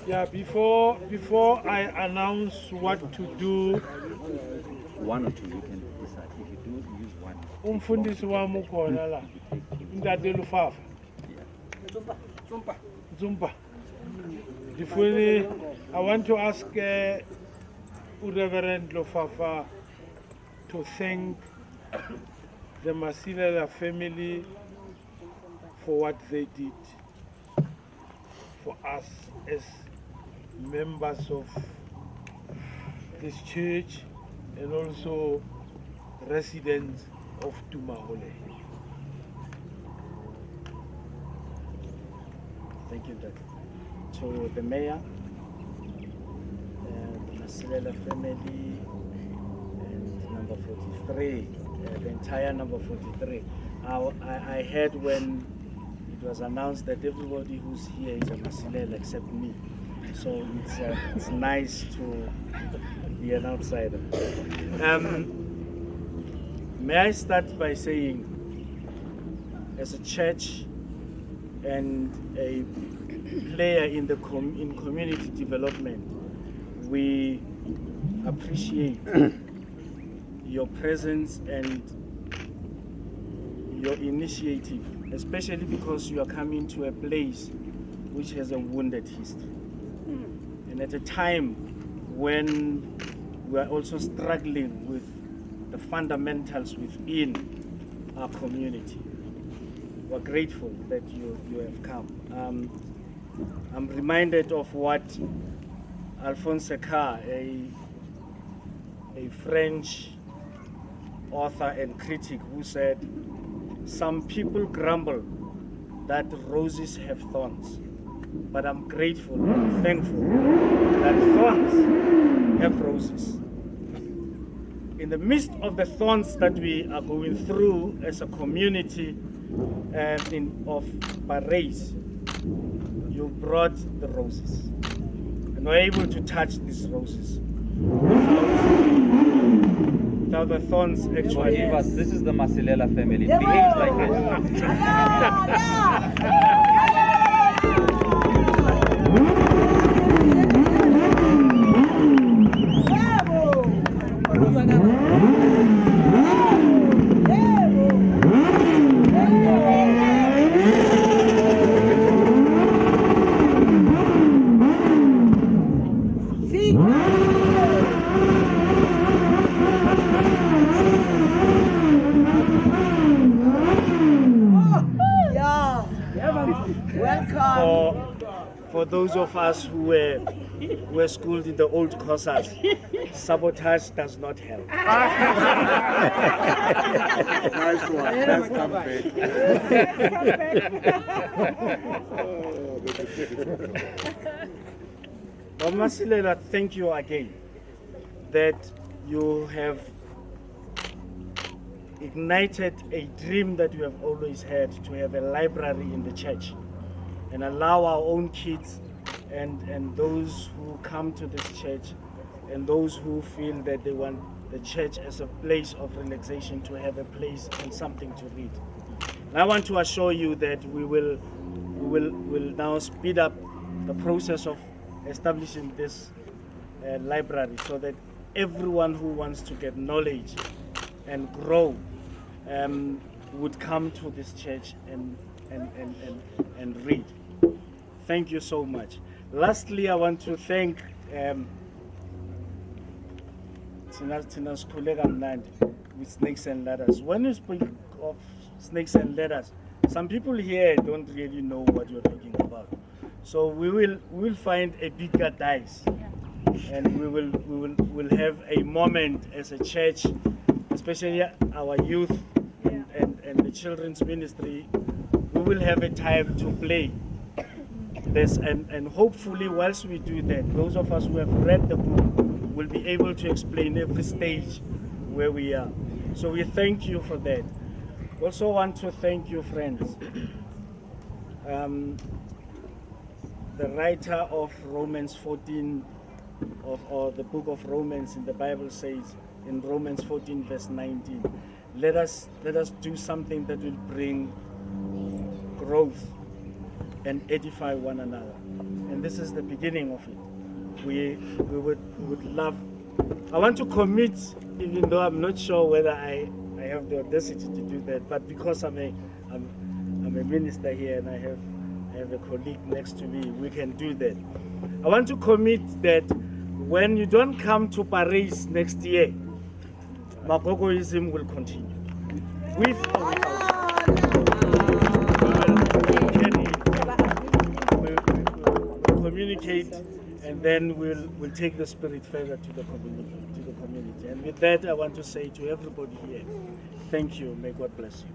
Yeah, before I announce what to do, One or two, you can decide. If you do, use one. umfundisi wami ukhona la, Ntate Lufafa. Zumba. I want to ask Reverend Lufafa to thank the Masilela family for what they did for us as members of this church and also residents of Tumahole. Thank you, Dad. To the mayor, the Masilela family, and number 43, the entire number 43. I heard when it was announced that everybody who's here is a Masilela except me. So it's nice to be an outsider. May I start by saying, as a church and a player in community development, we appreciate your presence and your initiative, especially because you are coming to a place which has a wounded history. And at a time when we are also struggling with the fundamentals within our community, we're grateful that you have come. I'm reminded of what Alphonse Carr, a French author and critic, who said, "Some people grumble that roses have thorns, but I'm grateful and thankful that thorns have roses." In the midst of the thorns that we are going through as a community of Parys, you brought the roses and were able to touch these roses without the thorns actually. This is the Masilela family. It behaves like For those of us who were schooled in the old courses, sabotage does not help. Nice one. Let's come back. Masilela, thank you again that you have ignited a dream that we have always had, to have a library in the church and allow our own kids and those who come to this church and those who feel that they want the church as a place of relaxation to have a place and something to read. And I want to assure you that we will now speed up the process of establishing this library so that everyone who wants to get knowledge and grow would come to this church and read. Thank you so much. Lastly, I want to thank with Snakes and Ladders. When you speak of Snakes and Ladders, some people here don't really know what you're talking about. So we will find a bigger dice, and we will have a moment as a church, especially our youth and the children's ministry. We will have a time to play this, and hopefully whilst we do that, those of us who have read the book will be able to explain every stage where we are. So we thank you for that. Also want to thank you, friends. The writer of Romans 14, or the book of Romans in the Bible says in Romans 14 verse 19, let us do something that will bring growth and edify one another. And this is the beginning of it. We would love. I want to commit, even though I'm not sure whether I have the audacity to do that, but because I'm a minister here and I have a colleague next to me, we can do that. I want to commit that when you don't come to Parys next year, Magogoism will continue. With or without. We'll communicate, and then we'll take the spirit further to the community. And with that, I want to say to everybody here, thank you. May God bless you.